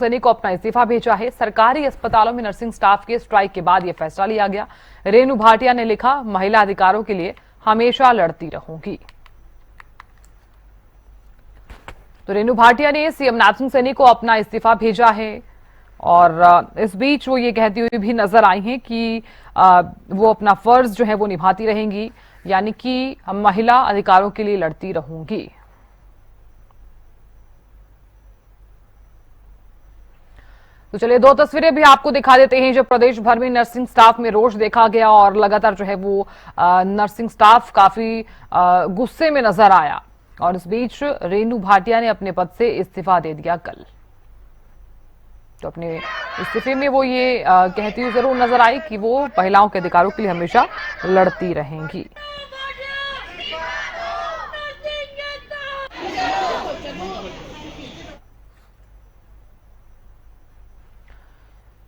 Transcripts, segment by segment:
सैनी को अपना इस्तीफा भेजा है। सरकारी अस्पतालों में नर्सिंग स्टाफ के स्ट्राइक के बाद यह फैसला लिया गया। रेणु भाटिया ने लिखा, महिला अधिकारों के लिए हमेशा लड़ती रहूंगी। तो रेणु भाटिया ने सीएम नरसिंह सैनी को अपना इस्तीफा भेजा है और इस बीच वो ये कहती हुई भी नजर आई हैं कि वो अपना फर्ज जो है वो निभाती रहेंगी, यानी कि महिला अधिकारों के लिए लड़ती रहूंगी। तो चलिए दो तस्वीरें भी आपको दिखा देते हैं। जब प्रदेश भर में नर्सिंग स्टाफ में रोष देखा गया और लगातार जो है वो नर्सिंग स्टाफ काफी गुस्से में नजर आया और इस बीच रेणु भाटिया ने अपने पद से इस्तीफा दे दिया कल। तो अपने इस्तीफे में वो ये कहती हुई जरूर नजर आई कि वो महिलाओं के अधिकारों के लिए हमेशा लड़ती रहेंगी।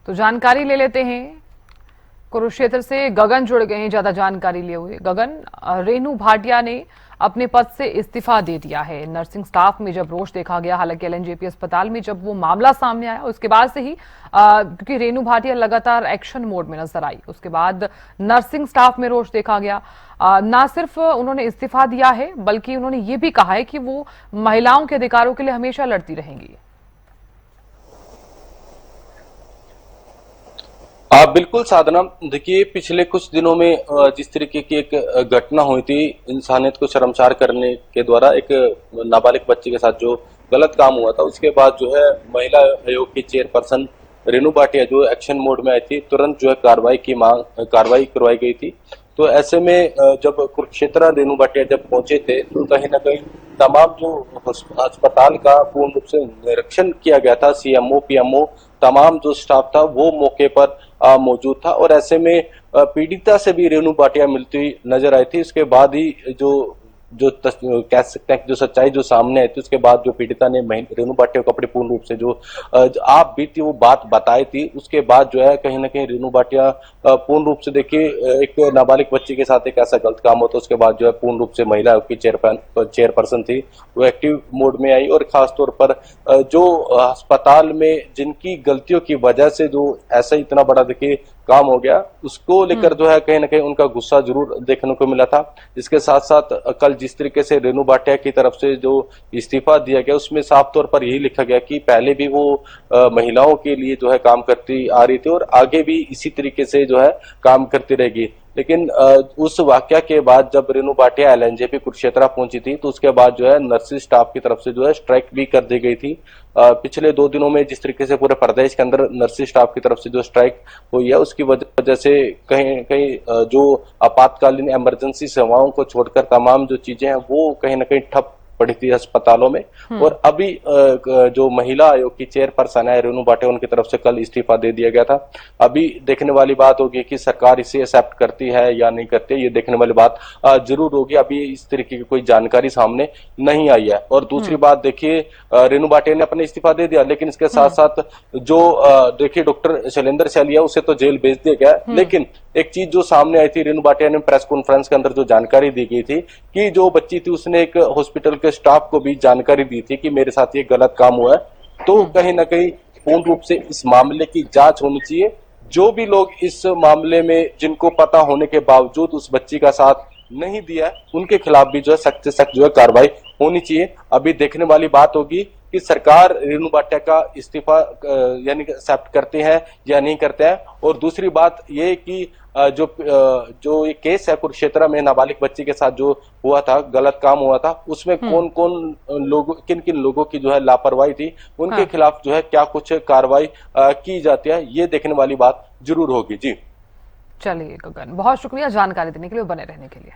तो जानकारी ले लेते हैं, कुरुक्षेत्र से गगन जुड़ गए हैं ज्यादा जानकारी लिए हुए। गगन, रेणु भाटिया ने अपने पद से इस्तीफा दे दिया है। नर्सिंग स्टाफ में जब रोष देखा गया, हालांकि एलएनजेपी अस्पताल में जब वो मामला सामने आया उसके बाद से ही क्योंकि रेणु भाटिया लगातार एक्शन मोड में नजर आई, उसके बाद नर्सिंग स्टाफ में रोष देखा गया। ना सिर्फ उन्होंने इस्तीफा दिया है बल्कि उन्होंने ये भी कहा है कि वो महिलाओं के अधिकारों के लिए हमेशा लड़ती रहेंगी। बिल्कुल साधना, देखिए पिछले कुछ दिनों में जिस तरीके की एक घटना हुई थी, इंसानियत को शर्मसार करने के द्वारा एक नाबालिग बच्ची के साथ जो गलत काम हुआ था, उसके बाद जो है महिला आयोग की चेयरपर्सन रेणु भाटिया जो एक्शन मोड में आई थी, तुरंत जो है कार्रवाई करवाई गई थी। तो ऐसे में जब कुरुक्षेत्र रेणु भाटिया जब पहुंचे थे तो कहीं ना कहीं तमाम जो अस्पताल का पूर्ण रूप से निरीक्षण किया गया था, सीएमओ पीएमओ तमाम जो स्टाफ था वो मौके पर मौजूद था और ऐसे में पीड़िता से भी रेणु भाटिया मिलती हुई नजर आई थी। उसके बाद ही कह सकते हैं जो सच्चाई जो सामने आई थी, उसके बाद जो पीड़िता ने रेणु भाटिया को अपने पूर्ण रूप से जो आप बीती वो बात बताई थी, उसके बाद जो है कहीं ना कहीं रेणु भाटिया पूर्ण रूप से देखिए एक नाबालिग बच्ची के साथ एक ऐसा गलत काम होता, उसके बाद जो है पूर्ण रूप से महिला की चेयरपर्सन थी वो एक्टिव मोड में आई और खासतौर पर जो अस्पताल में जिनकी गलतियों की वजह से जो ऐसा इतना बड़ा देखिए काम हो गया, उसको लेकर जो है कहीं ना कहीं उनका गुस्सा जरूर देखने को मिला था। इसके साथ साथ कल जिस तरीके से रेणु भाटिया की तरफ से जो इस्तीफा दिया गया उसमें साफ तौर पर यही लिखा गया कि पहले भी वो महिलाओं के लिए जो है काम करती आ रही थी और आगे भी इसी तरीके से जो है काम करती रहेगी। लेकिन उस वाकया के बाद जब रेणु भाटिया एलएनजेपी कुरुक्षेत्र पहुंची थी तो उसके बाद जो है नर्सिंग स्टाफ की तरफ से जो है स्ट्राइक भी कर दी गई थी। पिछले 2 दिनों में जिस तरीके से पूरे प्रदेश के अंदर नर्सिंग स्टाफ की तरफ से जो स्ट्राइक हुई है उसकी वजह से कहीं कहीं जो आपातकालीन इमरजेंसी सेवाओं को छोड़कर तमाम जो चीजें हैं वो कहीं ना कहीं ठप पड़ी थी अस्पतालों में। और अभी जो महिला आयोग की चेयरपर्सन है रेणु भाटिया, उनकी तरफ से कल इस्तीफा दे दिया गया था। अभी देखने वाली बात होगी कि सरकार इसे एक्सेप्ट करती है या नहीं करती है, ये देखने वाली बात जरूर होगी। अभी इस तरीके की कोई जानकारी सामने नहीं आई है। और दूसरी बात देखिए, रेणु भाटिया ने अपना इस्तीफा दे दिया, लेकिन इसके साथ साथ जो देखिए डॉक्टर शैलेंद्र सैलिया उसे तो जेल भेज दिया गया। लेकिन एक चीज जो सामने आई थी, रेणु भाटिया ने प्रेस कॉन्फ्रेंस के अंदर जो जानकारी दी गई थी कि जो बच्ची थी उसने एक हॉस्पिटल के स्टाफ को भी जानकारी दी थी कि मेरे साथ ये गलत काम हुआ है। तो कहीं ना कहीं पूर्ण रूप से इस मामले की जांच होनी चाहिए। जो भी लोग इस मामले में जिनको पता होने के बावजूद उस बच्ची का साथ नहीं दिया, उनके खिलाफ भी जो है सख्त से सख्त जो है कार्रवाई होनी चाहिए। अभी देखने वाली बात होगी कि सरकार रेणु भाटिया का इस्तीफा यानी एक्सेप्ट करते हैं या नहीं करते हैं। और दूसरी बात ये कि जो ये केस है कुरुक्षेत्र में नाबालिग बच्ची के साथ जो हुआ था, गलत काम हुआ था, उसमें कौन कौन लोग किन किन लोगों की जो है लापरवाही थी, उनके खिलाफ जो है क्या कुछ कार्रवाई की जाती है, ये देखने वाली बात जरूर होगी। जी चलिए गगन, बहुत शुक्रिया जानकारी देने के लिए, बने रहने के लिए।